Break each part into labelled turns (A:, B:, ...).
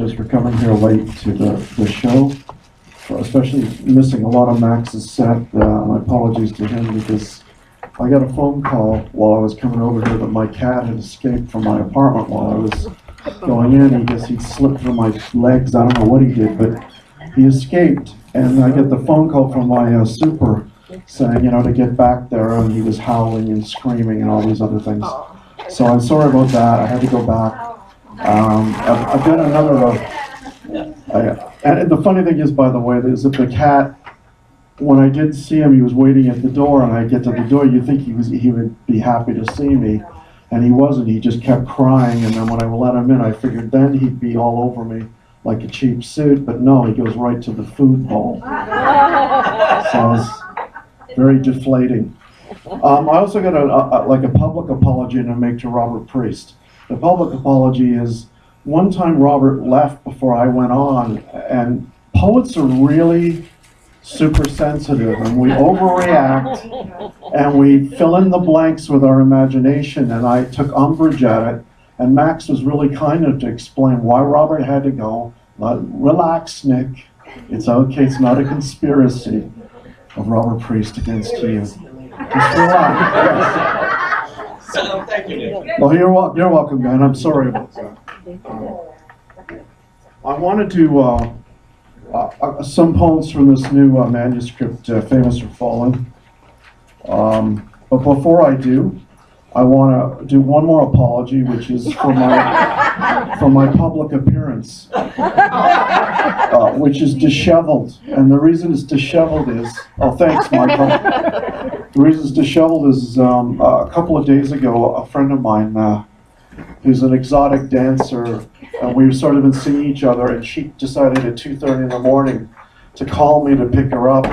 A: For coming here late to the show, especially missing a lot of Max's set. My apologies to him because I got a phone call while I was coming over here that my cat had escaped from my apartment while I was going in. I guess he slipped through my legs. I don't know what he did, but he escaped. And I get the phone call from my super saying, to get back there, and he was howling and screaming and all these other things. So I'm sorry about that. I had to go back. I've got another, and the funny thing is, by the way, is that the cat, when I did see him, he was waiting at the door, and I get to the door, you'd think he would be happy to see me, and he wasn't. He just kept crying, and then when I let him in, I figured then he'd be all over me like a cheap suit, but no, he goes right to the food bowl. So it's very deflating. I also got a public apology to make to Robert Priest. The public apology is, one time Robert left before I went on, and poets are really super sensitive, and we overreact, and we fill in the blanks with our imagination, and I took umbrage at it, and Max was really kind enough to explain why Robert had to go. Relax, Nick. It's okay, it's not a conspiracy of Robert Priest against you. Just relax.
B: Thank you, Nick.
A: Well, you're welcome, man. I'm sorry about that. I wanted to some poems from this new manuscript, Famous or Fallen. But before I do, I want to do one more apology, which is for my public appearance, which is disheveled. And the reason it's disheveled is, oh, thanks, Michael. The reason it's disheveled is a couple of days ago, a friend of mine, who's an exotic dancer, and we've sort of been seeing each other, and she decided at 2:30 in the morning to call me to pick her up.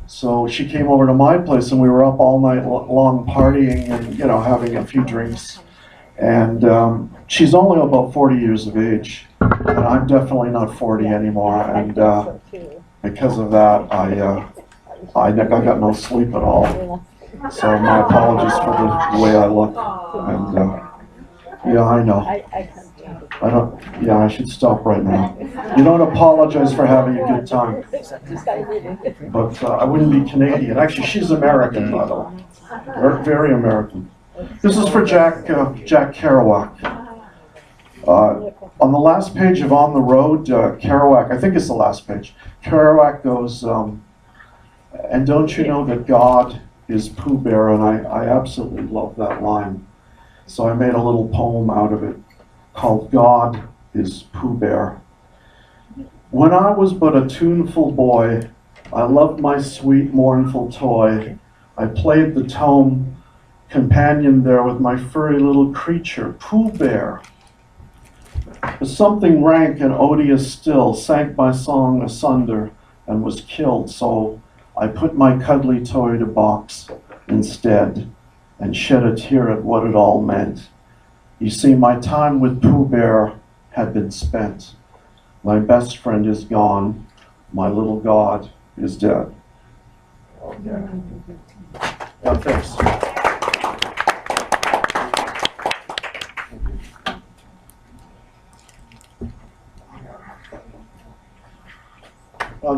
A: So she came over to my place, and we were up all night long partying and, having a few drinks. And she's only about 40 years of age, and I'm definitely not 40 anymore. And because of that, I got no sleep at all. So my apologies for the way I look. And yeah, I know. I should stop right now. You don't apologize for having a good time. But I wouldn't be Canadian. Actually, she's American, by the way. Very American. This is for Jack Kerouac. On the last page of On the Road, Kerouac, I think it's the last page, Kerouac goes, and don't you know that God is Pooh Bear? And I absolutely love that line. So I made a little poem out of it called God is Pooh Bear. When I was but a tuneful boy, I loved my sweet mournful toy. I played the tome, companion there with my furry little creature, Pooh Bear. But something rank and odious still sank my song asunder and was killed, so I put my cuddly toy to box instead and shed a tear at what it all meant. You see, my time with Pooh Bear had been spent. My best friend is gone. My little God is dead. Okay. Yeah, thanks.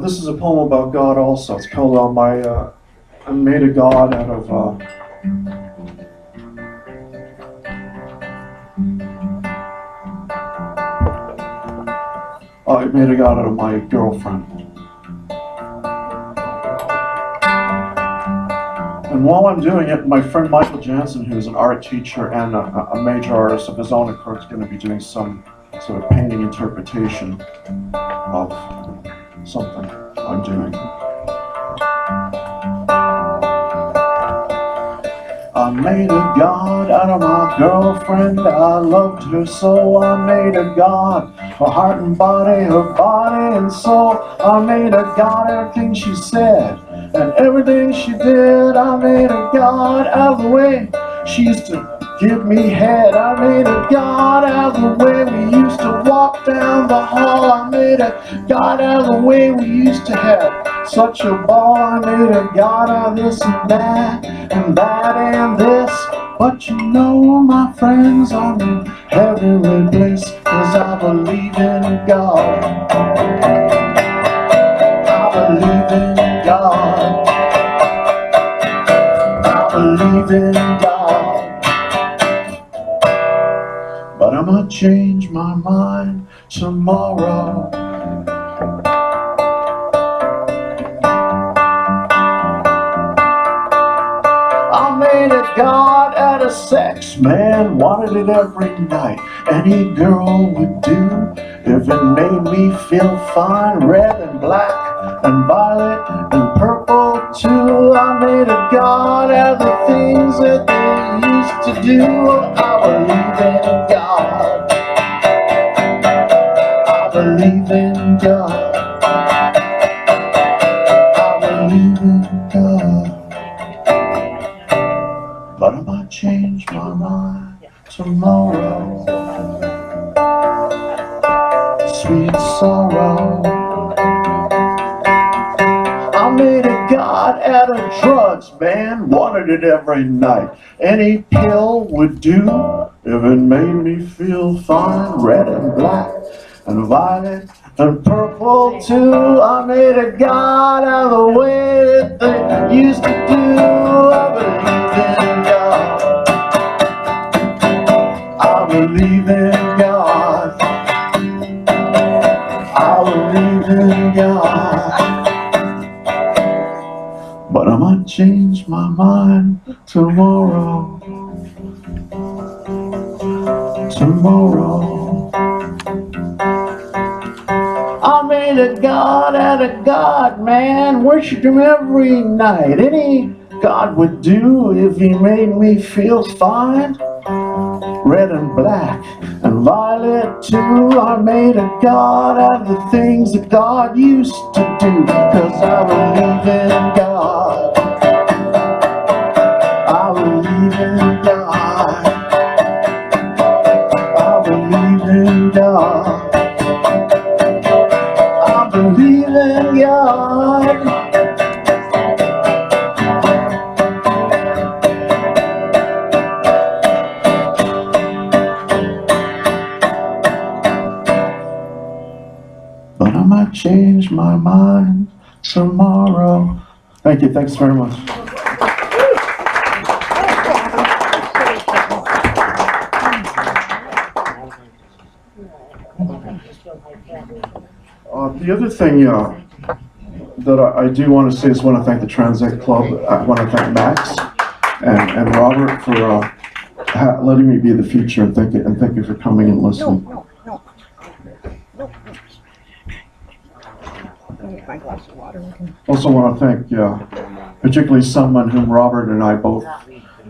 A: This is a poem about God also. It's called I Made a God Out of... I made a God out of my girlfriend. And while I'm doing it, my friend Michael Jansen, who's an art teacher and a major artist of his own accord, is going to be doing some sort of painting interpretation of something I'm doing. I made a God out of my girlfriend. I loved her so. I made a God, her heart and body, her body and soul. I made a God, everything she said and everything she did. I made a God out of the way she used to give me head. I made a God out of the way we used to walk down the hall. I made a God out of the way we used to have such a ball. I made a God out of this and that and that and this. But you know, my friends, I'm in heavenly bliss, 'cause I believe in God. I believe in God. I believe in God. But I might change my mind tomorrow. I made a god out of sex, man, wanted it every night. Any girl would do if it made me feel fine. Red and black and violet and purple too. I made a god out of the things that they used to do. I believe in God. I believe in God. I believe in God. But I might change my mind tomorrow. Sweet sorrow. I made a god out of drugs, man, wanted it every night. Any pill would do if it made me feel fine. Red and black and violet and purple too. I made a god out of the way that they used to do. I believe in God. I believe in God. I believe in God. But I might change my mind tomorrow. Tomorrow. I made a god out of God, man. Worshipped him every night. Any god would do if he made me feel fine. Red and black and violet too. I made a god out of the things that God used to do. 'Cause I believe in God. I believe in God. I believe in God. I believe in God. But I might change my mind tomorrow. Thank you. Thanks very much. The other thing that I do want to say is I want to thank the Tranzac Club. I want to thank Max and Robert for letting me be the feature, and thank you for coming and listening.
C: My glass of water.
A: Also want to thank particularly someone whom Robert and I both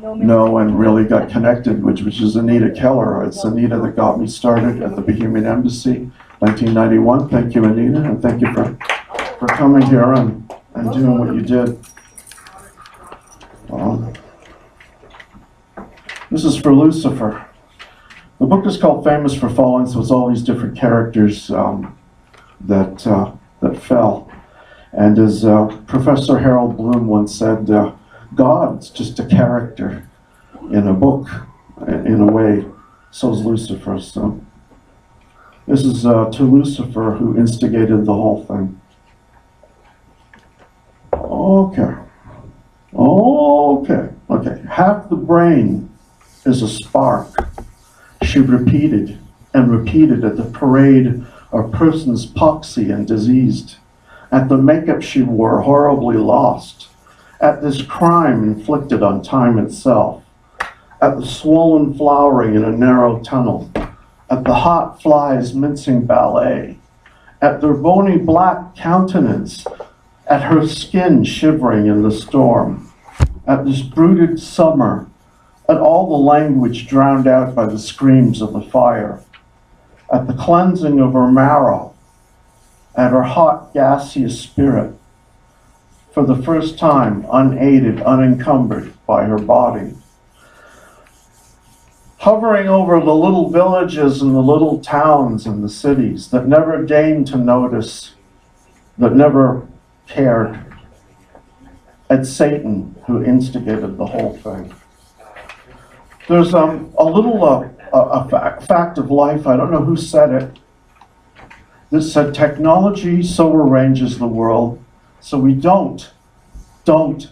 A: know and really got connected, which is Anita Keller. It's Anita that got me started at the Bohemian Embassy, 1991. Thank you, Anita, and thank you for coming here and doing what you did. This is for Lucifer. The book is called Famous for Falling, so it's all these different characters that fell. And as Professor Harold Bloom once said, God's just a character in a book, in a way. So is Lucifer. So this is to Lucifer, who instigated the whole thing. Okay. Half the brain is a spark. She repeated and repeated at the parade of persons poxy and diseased, at the makeup she wore horribly lost, at this crime inflicted on time itself, at the swollen flowering in a narrow tunnel, at the hot flies mincing ballet, at their bony black countenance, at her skin shivering in the storm, at this brooded summer, at all the language drowned out by the screams of the fire, at the cleansing of her marrow, at her hot, gaseous spirit, for the first time unaided, unencumbered by her body. Hovering over the little villages and the little towns and the cities that never deigned to notice, that never cared, at Satan, who instigated the whole thing. There's a little fact of life, I don't know who said it. This said, technology so arranges the world so we don't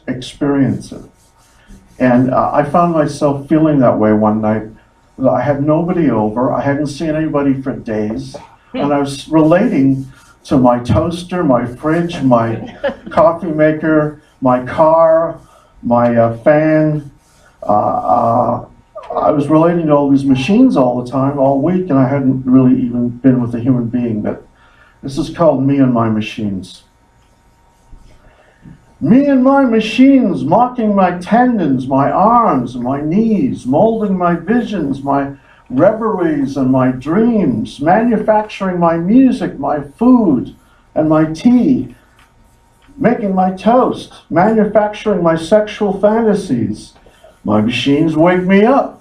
A: experience it. And I found myself feeling that way one night. I had nobody over, I hadn't seen anybody for days, and I was relating to my toaster, my fridge, my coffee maker, my car, my fan. I was relating to all these machines all the time, all week, and I hadn't really even been with a human being. But this is called Me and My Machines. Me and my machines, mocking my tendons, my arms, and my knees, molding my visions, my reveries and my dreams, manufacturing my music, my food, and my tea, making my toast, manufacturing my sexual fantasies. My machines wake me up.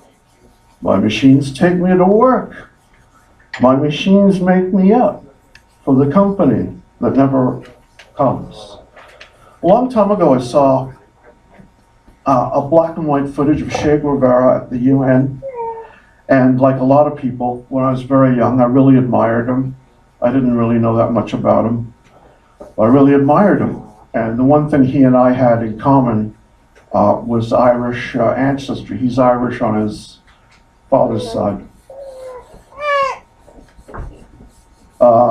A: My machines take me to work. My machines make me up for the company that never comes. A long time ago, I saw a black and white footage of Che Guevara at the UN. And like a lot of people, when I was very young, I really admired him. I didn't really know that much about him. I really admired him. And the one thing he and I had in common was Irish ancestry. He's Irish on his father's side.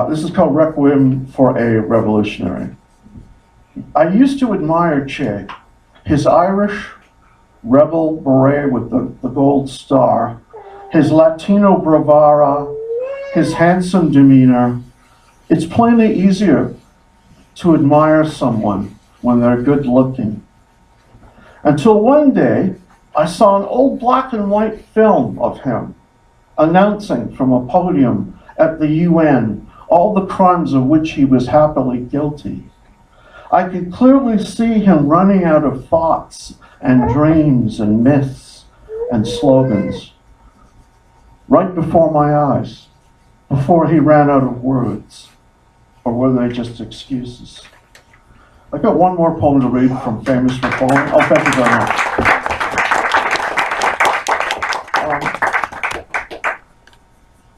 A: This is called Requiem for a Revolutionary. I used to admire Che, his Irish rebel beret with the gold star, his Latino bravura, his handsome demeanor. It's plainly easier to admire someone when they're good looking. Until one day, I saw an old black and white film of him announcing from a podium at the UN all the crimes of which he was happily guilty. I could clearly see him running out of thoughts and dreams and myths and slogans right before my eyes, before he ran out of words, or were they just excuses? I got one more poem to read from Famous for Falling. Oh, thank you very much.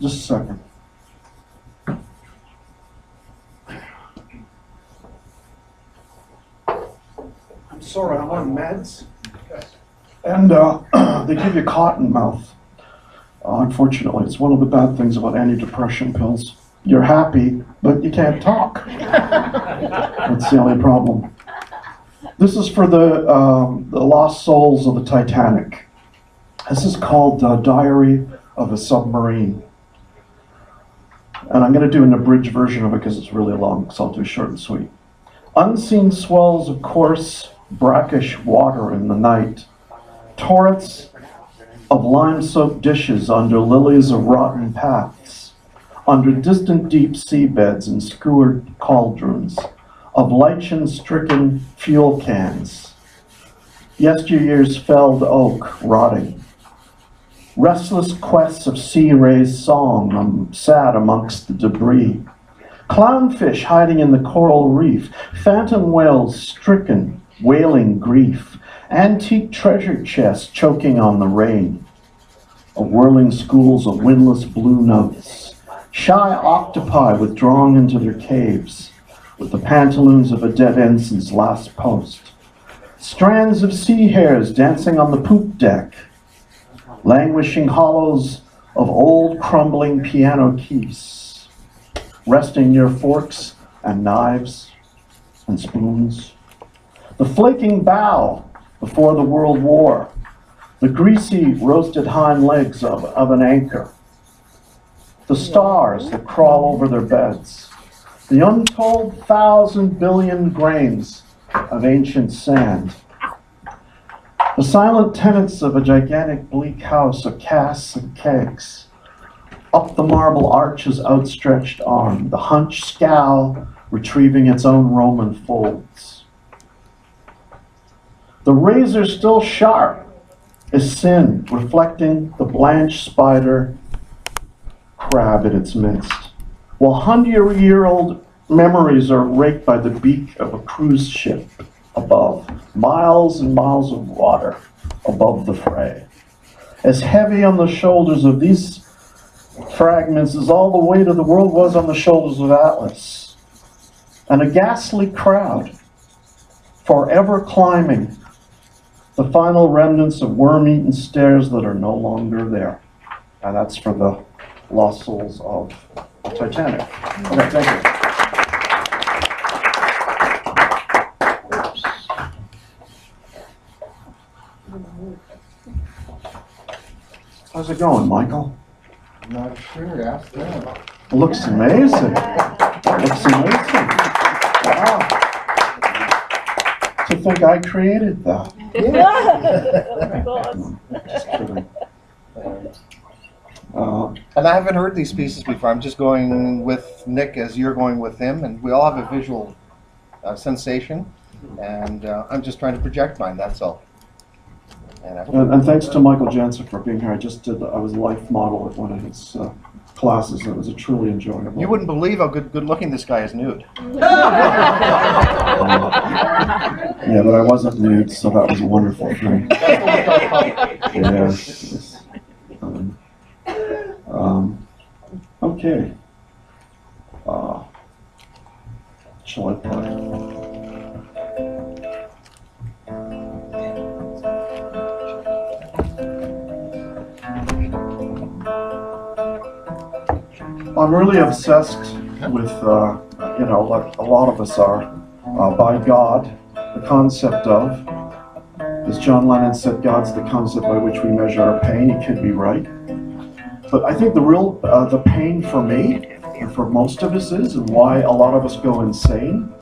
A: Just a second. I'm sorry, I'm on meds. And they give you cotton mouth. Unfortunately, it's one of the bad things about antidepressant pills. You're happy, but you can't talk. That's the only problem. This is for the lost souls of the Titanic. This is called Diary of a Submarine. And I'm going to do an abridged version of it because it's really long, so I'll do short and sweet. Unseen swells of coarse, brackish water in the night. Torrents of lime-soaked dishes under lilies of rotten paths, under distant deep seabeds and skewered cauldrons, of lichen-stricken fuel cans, yesteryear's felled oak rotting, restless quests of sea-raised song sad amongst the debris, clownfish hiding in the coral reef, phantom whales stricken, wailing grief, antique treasure chests choking on the rain, of whirling schools of windless blue notes, shy octopi withdrawing into their caves, with the pantaloons of a dead ensign's last post, strands of sea hares dancing on the poop deck, languishing hollows of old crumbling piano keys, resting near forks and knives and spoons, the flaking bow before the World War, the greasy roasted hind legs of an anchor, the stars that crawl over their beds, the untold 1,000 billion grains of ancient sand, the silent tenants of a gigantic bleak house of casks and kegs, up the marble arch's outstretched arm, the hunched scow retrieving its own Roman folds. The razor still sharp is sin, reflecting the blanched spider crab in its midst, while 100-year-old memories are raked by the beak of a cruise ship above, miles and miles of water above the fray. As heavy on the shoulders of these fragments as all the weight of the world was on the shoulders of Atlas. And a ghastly crowd, forever climbing the final remnants of worm-eaten stairs that are no longer there. And that's for the lost souls of the Titanic. Okay, thank you. How's it going, Michael?
C: I'm not sure, ask them.
A: It looks amazing. It looks amazing. Wow. To think I created that. Just kidding.
C: And I haven't heard these pieces before. I'm just going with Nick as you're going with him, and we all have a visual sensation, and I'm just trying to project mine, that's all.
A: And thanks to Michael Jansen for being here. I was a life model at one of his classes. It was a truly enjoyable.
C: You wouldn't believe how good looking this guy is nude.
A: Yeah, but I wasn't nude, so that was a wonderful thing. Yes. Okay. Shall I play? I'm really obsessed with, like a lot of us are, by God, the concept of, as John Lennon said, God's the concept by which we measure our pain. He could be right. But I think the pain for me, and for most of us is, and why a lot of us go insane,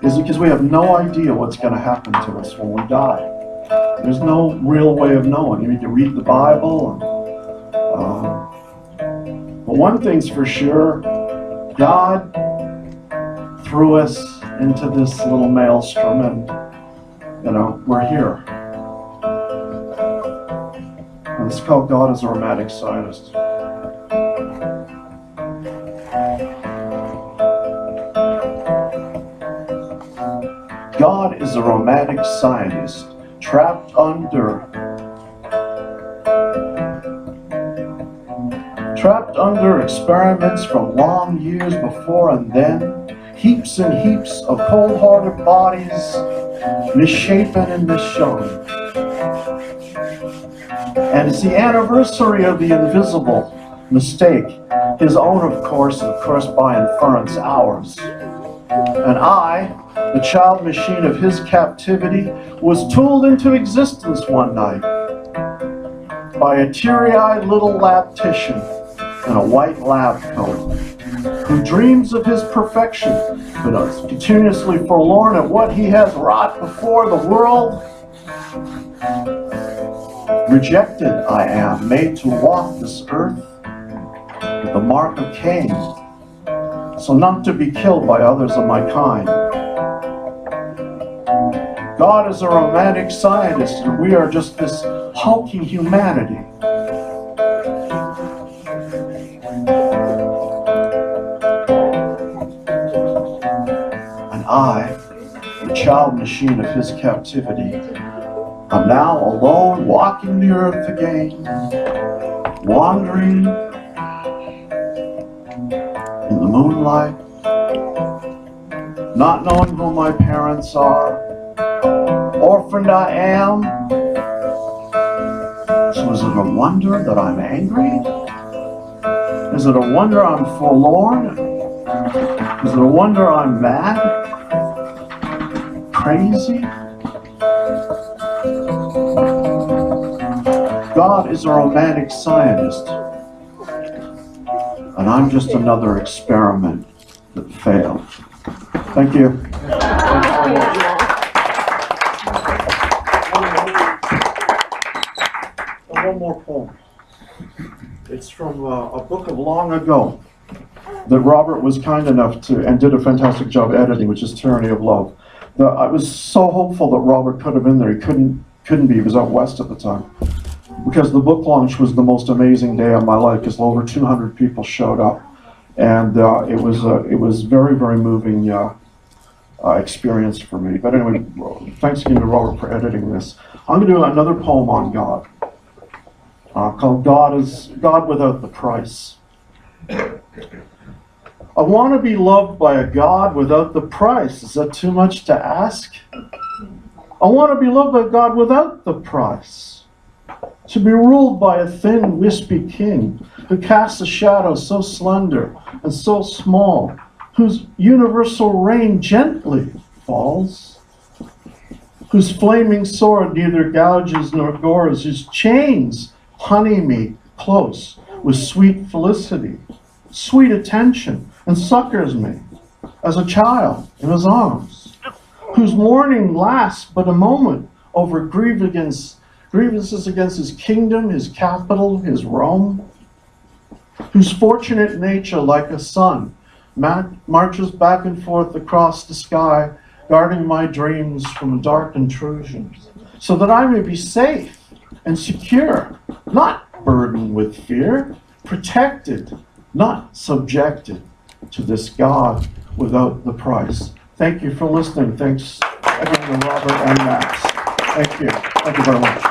A: is because we have no idea what's going to happen to us when we die. There's no real way of knowing. You need to read the Bible, but one thing's for sure, God threw us into this little maelstrom, and, we're here. And it's called God is a Romantic Scientist. God is a romantic scientist, trapped under experiments from long years before and then, heaps and heaps of cold-hearted bodies, misshapen and misshown. And it's the anniversary of the invisible mistake, his own, of course, by inference, ours. And I, the child machine of his captivity, was tooled into existence one night by a teary-eyed little lab-tician in a white lab coat, who dreams of his perfection, but is continuously forlorn at what he has wrought before the world. Rejected I am, made to walk this earth with the mark of Cain, so not to be killed by others of my kind. God is a romantic scientist, and we are just this hulking humanity. And I, the child machine of his captivity, I'm now alone, walking the earth again, wandering in the moonlight, not knowing who my parents are. Orphaned I am. So is it a wonder that I'm angry? Is it a wonder I'm forlorn? Is it a wonder I'm mad? Crazy? God is a romantic scientist, and I'm just another experiment that failed. Thank you. One more poem. It's from a book of long ago that Robert was kind enough to, and did a fantastic job editing, which is Tyranny of Love. I was so hopeful that Robert could have been there. He couldn't be. He was out west at the time. Because the book launch was the most amazing day of my life, because over 200 people showed up. And it was very, very moving experience for me. But anyway, thanks again to Robert for editing this. I'm going to do another poem on God. called God Without the Price. I want to be loved by a God without the price. Is that too much to ask? I want to be loved by God without the price. To be ruled by a thin, wispy king who casts a shadow so slender and so small, whose universal reign gently falls, whose flaming sword neither gouges nor gores, whose chains honey me close with sweet felicity, sweet attention, and succors me as a child in his arms, whose mourning lasts but a moment over grievances against his kingdom, his capital, his Rome, whose fortunate nature like a sun marches back and forth across the sky, guarding my dreams from dark intrusions, so that I may be safe and secure, not burdened with fear, protected, not subjected to this God without the price. Thank you for listening. Thanks, everyone, Robert and Max. Thank you. Thank you very much.